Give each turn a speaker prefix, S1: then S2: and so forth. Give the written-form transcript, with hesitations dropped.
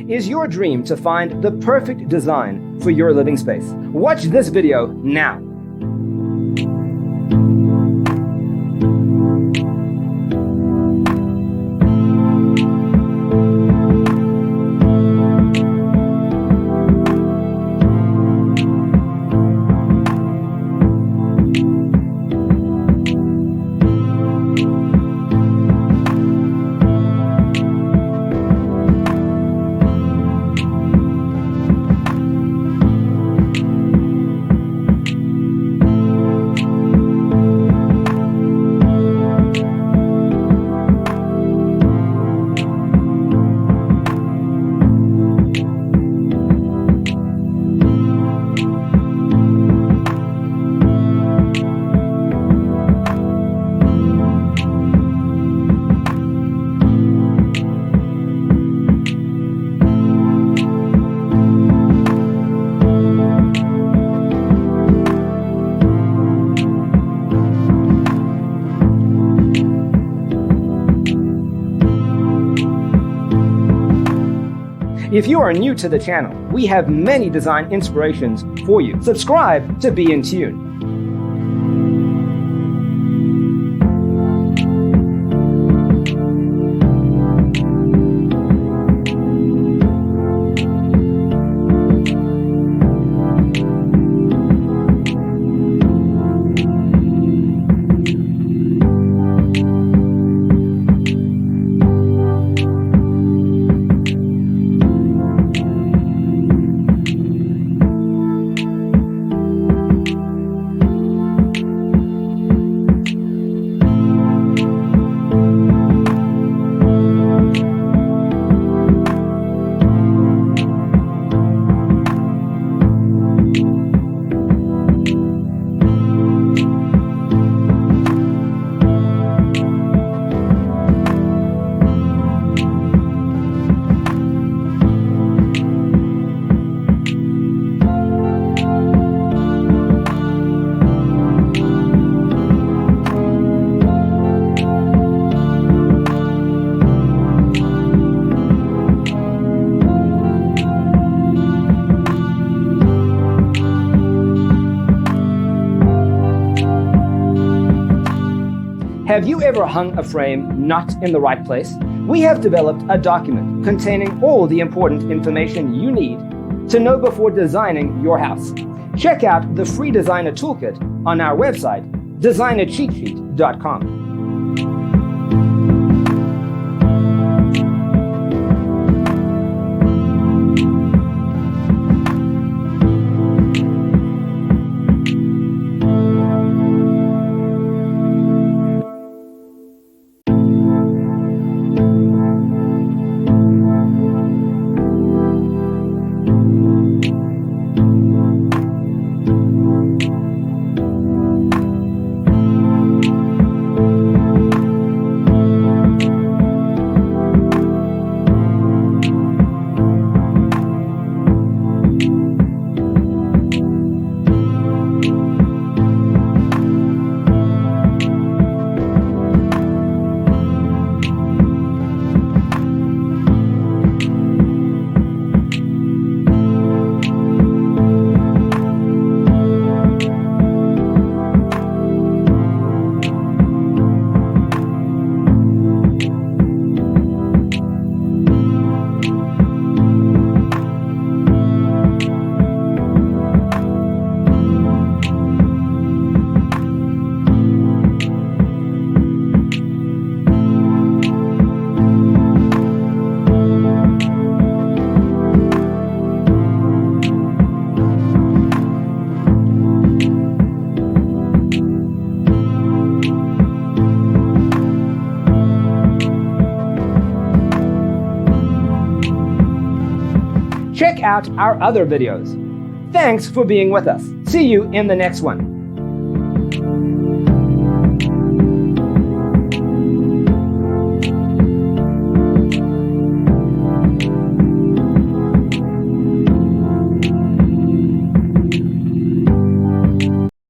S1: Is your dream to find the perfect design for your living space? Watch this video now. If you are new to the channel, we have many design inspirations for you. Subscribe to be in tune. Have you ever hung a frame not in the right place? We have developed a document containing all the important information you need to know before designing your house. Check out the free designer toolkit on our website, designercheatsheet.com. Check out our other videos. Thanks for being with us. See you in the next one.